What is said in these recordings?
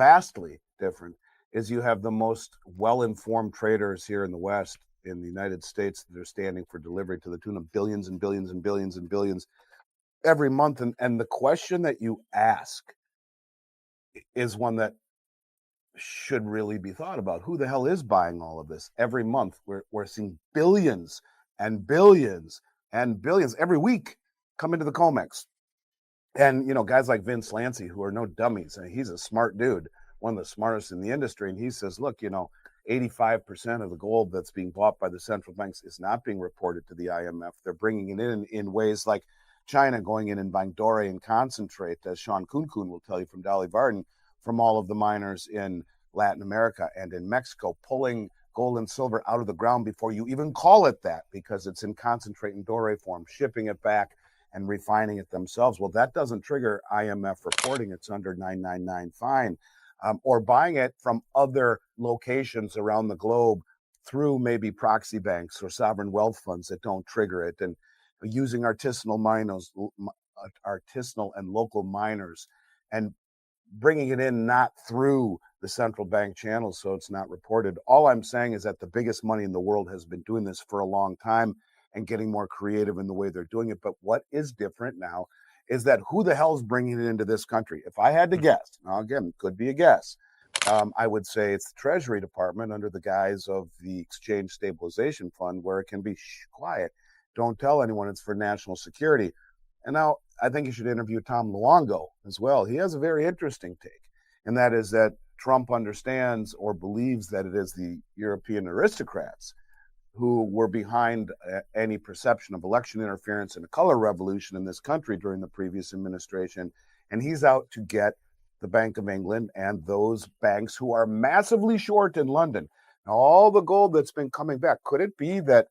vastly different, is you have the most well-informed traders here in the West, in the United States, that are standing for delivery to the tune of billions and billions and billions and billions every month. And the question that you ask is one that should really be thought about. Who the hell is buying all of this? Every month we're seeing billions and billions and billions every week come into the COMEX. And, guys like Vince Lancy, who are no dummies, and he's a smart dude, one of the smartest in the industry. And he says, look, 85% of the gold that's being bought by the central banks is not being reported to the IMF. They're bringing it in ways like China going in and buying doré and concentrate, as Sean Kuhn will tell you from Dolly Varden, from all of the miners in Latin America and in Mexico, pulling gold and silver out of the ground before you even call it that, because it's in concentrate and doré form, shipping it back and refining it themselves. Well, that doesn't trigger IMF reporting. It's under 999 fine. Or buying it from other locations around the globe through maybe proxy banks or sovereign wealth funds that don't trigger it, and using artisanal and local miners, and bringing it in not through the central bank channels, so it's not reported. All I'm saying is that the biggest money in the world has been doing this for a long time and getting more creative in the way they're doing it. But what is different now is that who the hell is bringing it into this country? If I had to guess, now again, could be a guess, I would say it's the Treasury Department under the guise of the Exchange Stabilization Fund, where it can be quiet. Don't tell anyone, it's for national security. And now I think you should interview Tom Luongo as well. He has a very interesting take, and that is that Trump understands or believes that it is the European aristocrats who were behind any perception of election interference and a color revolution in this country during the previous administration. And he's out to get the Bank of England and those banks who are massively short in London. Now, all the gold that's been coming back, could it be that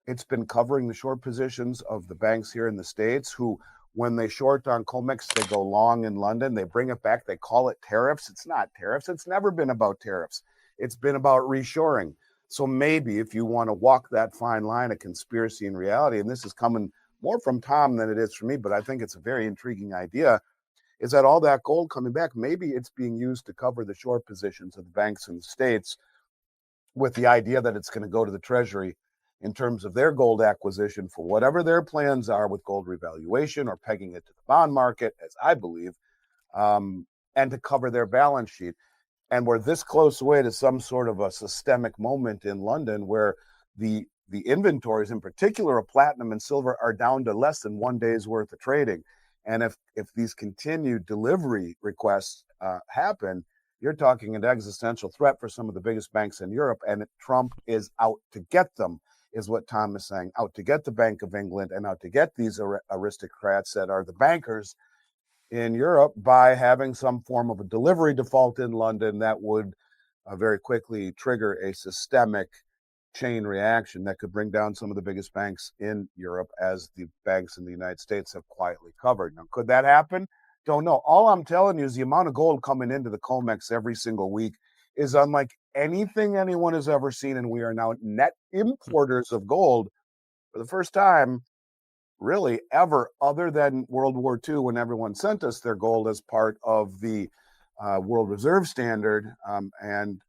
it's been covering the short positions of the banks here in the States who, when they short on COMEX, they go long in London, they bring it back, they call it tariffs. It's not tariffs. It's never been about tariffs. It's been about reshoring. So maybe if you want to walk that fine line of conspiracy and reality, and this is coming more from Tom than it is from me, but I think it's a very intriguing idea, is that all that gold coming back, maybe it's being used to cover the short positions of the banks in the States, with the idea that it's going to go to the Treasury in terms of their gold acquisition for whatever their plans are with gold revaluation or pegging it to the bond market, as I believe, and to cover their balance sheet. And we're this close away to some sort of a systemic moment in London where the inventories, in particular of platinum and silver, are down to less than 1 day's worth of trading. And if these continued delivery requests happen, you're talking an existential threat for some of the biggest banks in Europe. And Trump is out to get them, is what Tom is saying, out to get the Bank of England and out to get these aristocrats that are the bankers in Europe by having some form of a delivery default in London that would very quickly trigger a systemic chain reaction that could bring down some of the biggest banks in Europe, as the banks in the United States have quietly covered. Now, could that happen? Don't know. All I'm telling you is the amount of gold coming into the COMEX every single week is unlike anything anyone has ever seen, and we are now net importers of gold for the first time really ever, other than World War II, when everyone sent us their gold as part of the World Reserve Standard. And,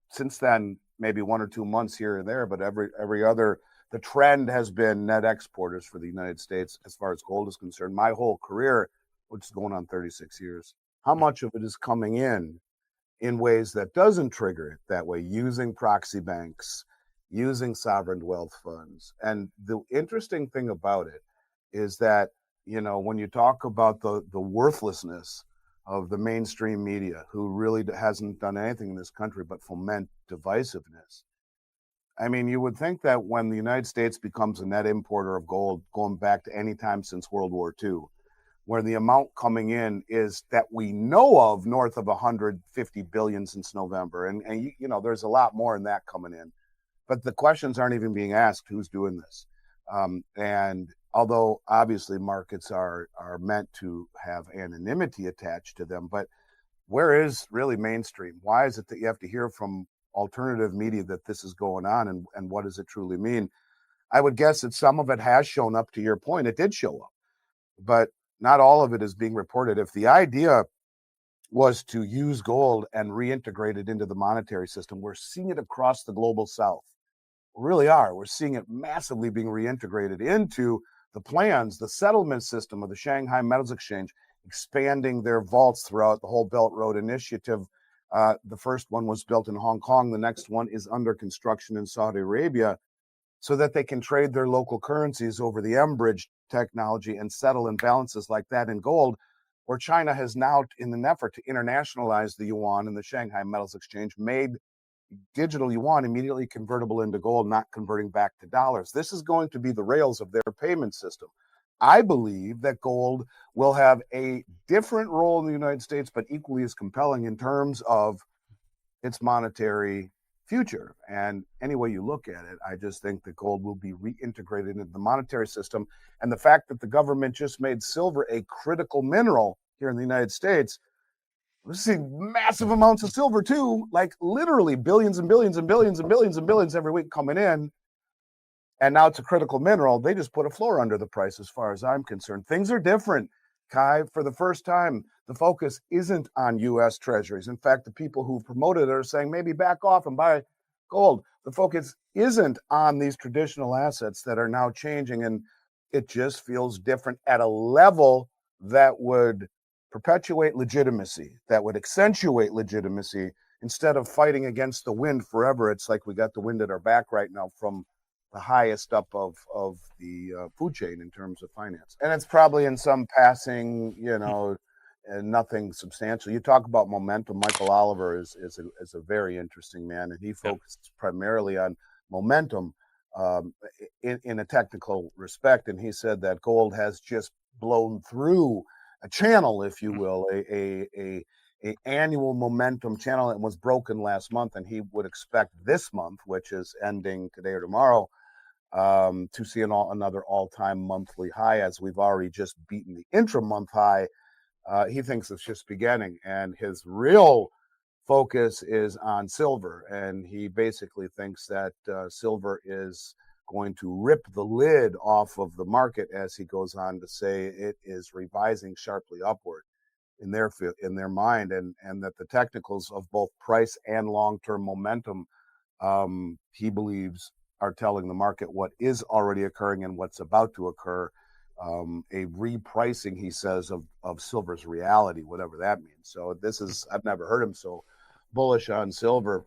since then, maybe 1 or 2 months here and there, but every other, the trend has been net exporters for the United States as far as gold is concerned. My whole career, which is going on 36 years, how much of it is coming in ways that doesn't trigger it that way, using proxy banks, using sovereign wealth funds. And the interesting thing about it is that, when you talk about the worthlessness of the mainstream media, who really hasn't done anything in this country but foment divisiveness, I mean, you would think that when the United States becomes a net importer of gold, going back to any time since World War II, where the amount coming in is that we know of north of 150 billion since November. And there's a lot more in that coming in. But the questions aren't even being asked, who's doing this? And although obviously markets are meant to have anonymity attached to them, but where is really mainstream? Why is it that you have to hear from alternative media that this is going on, and what does it truly mean? I would guess that some of it has shown up. To your point, it did show up, but not all of it is being reported. If the idea was to use gold and reintegrate it into the monetary system. We're seeing it across the global south. We really are. We're seeing it massively being reintegrated into the plans, the settlement system of the Shanghai Metals Exchange, expanding their vaults throughout the whole Belt Road Initiative. The first one was built in Hong Kong. The next one is under construction in Saudi Arabia, so that they can trade their local currencies over the M-Bridge technology and settle imbalances like that in gold, where China has now, in an effort to internationalize the yuan and the Shanghai Metals Exchange, made digital yuan immediately convertible into gold, not converting back to dollars. This is going to be the rails of their payment system. I believe that gold will have a different role in the United States, but equally as compelling in terms of its monetary future. And any way you look at it, I just think that gold will be reintegrated into the monetary system. And the fact that the government just made silver a critical mineral here in the United States, we're seeing massive amounts of silver too, like literally billions and billions and billions and billions and billions every week coming in. And now it's a critical mineral. They just put a floor under the price as far as I'm concerned. Things are different, Kai. For the first time, the focus isn't on U.S. treasuries. In fact, the people who promoted it are saying maybe back off and buy gold. The focus isn't on these traditional assets that are now changing, and it just feels different at a level that would perpetuate legitimacy, that would accentuate legitimacy instead of fighting against the wind forever. It's like we got the wind at our back right now from the highest up of the food chain in terms of finance. And it's probably in some passing, nothing substantial. You talk about momentum. Michael Oliver is a very interesting man, and he focuses primarily on momentum in a technical respect. And he said that gold has just blown through a channel, if you will, a annual momentum channel that was broken last month, and he would expect this month, which is ending today or tomorrow, to see another all-time monthly high, as we've already just beaten the intra-month high. He thinks it's just beginning, and his real focus is on silver, and he basically thinks that silver is going to rip the lid off of the market, as he goes on to say it is revising sharply upward in their mind, and that the technicals of both price and long-term momentum, he believes, are telling the market what is already occurring and what's about to occur. A repricing, he says, of silver's reality, whatever that means. So I've never heard him so bullish on silver.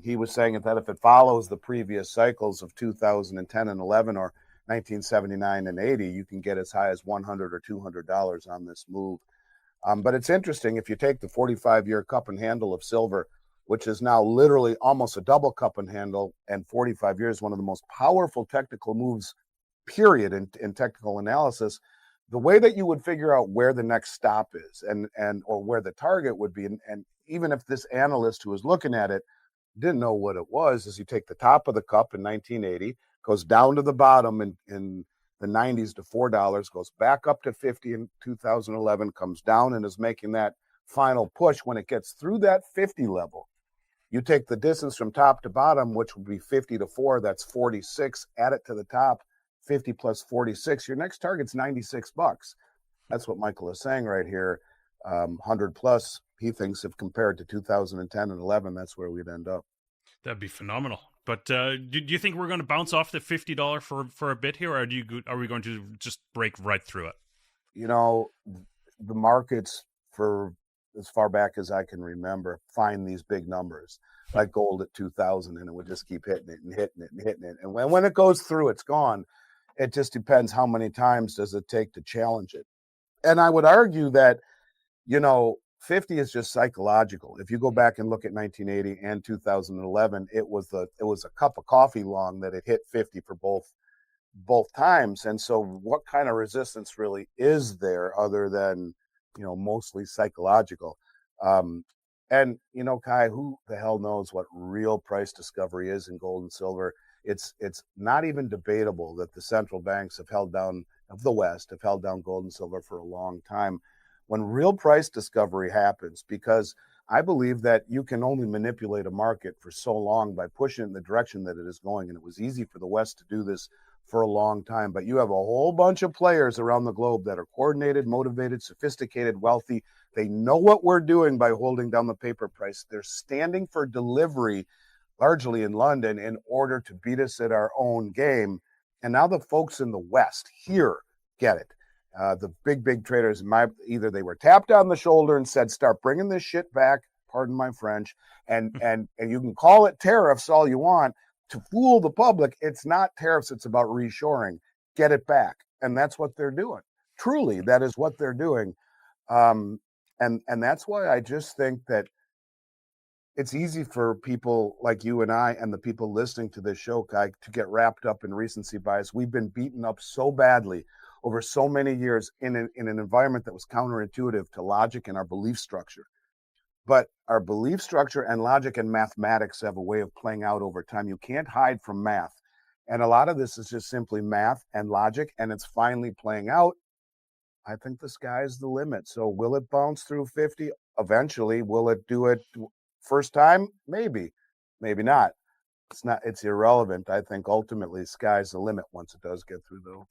He was saying that if it follows the previous cycles of 2010 and 11 or 1979 and 80, you can get as high as $100 or $200 on this move. But it's interesting, if you take the 45-year cup and handle of silver, which is now literally almost a double cup and handle, and 45 years, one of the most powerful technical moves, period, in technical analysis, the way that you would figure out where the next stop is and or where the target would be, and even if this analyst who was looking at it didn't know what it was, is you take the top of the cup in 1980, goes down to the bottom in the 90s to $4, goes back up to 50 in 2011, comes down and is making that final push. When it gets through that 50 level, you take the distance from top to bottom, which would be 50 to 4, that's 46, add it to the top, 50 plus 46, your next target's $96. That's what Michael is saying right here. 100 plus, he thinks, if compared to 2010 and 11, that's where we'd end up. That'd be phenomenal. But do you think we're going to bounce off the $50 for a bit here, or are we going to just break right through it? The markets, for as far back as I can remember, find these big numbers, like gold at 2000, and it would just keep hitting it and hitting it and hitting it. And when it goes through, it's gone. It just depends how many times does it take to challenge it. And I would argue that, 50 is just psychological. If you go back and look at 1980 and 2011, it was a cup of coffee long that it hit 50 for both times. And so what kind of resistance really is there other than, mostly psychological? And Kai, who the hell knows what real price discovery is in gold and silver? It's not even debatable that the central banks of the West have held down gold and silver for a long time. When real price discovery happens, because I believe that you can only manipulate a market for so long by pushing it in the direction that it is going. And it was easy for the West to do this for a long time. But you have a whole bunch of players around the globe that are coordinated, motivated, sophisticated, wealthy, They know what we're doing by holding down the paper price. They're standing for delivery, largely in London, in order to beat us at our own game. And now the folks in the West here get it. The big traders, either they were tapped on the shoulder and said, start bringing this shit back, pardon my French, and you can call it tariffs all you want to fool the public. It's not tariffs, it's about reshoring. Get it back. And that's what they're doing. Truly, that is what they're doing. And that's why I just think that it's easy for people like you and I and the people listening to this show, Kai, to get wrapped up in recency bias. We've been beaten up so badly over so many years in an environment that was counterintuitive to logic and our belief structure. But our belief structure and logic and mathematics have a way of playing out over time. You can't hide from math. And a lot of this is just simply math and logic, and it's finally playing out. I think the sky's the limit. So will it bounce through 50? Eventually. Will it do it first time? Maybe. Maybe not. It's irrelevant. I think ultimately sky's the limit once it does get through, though.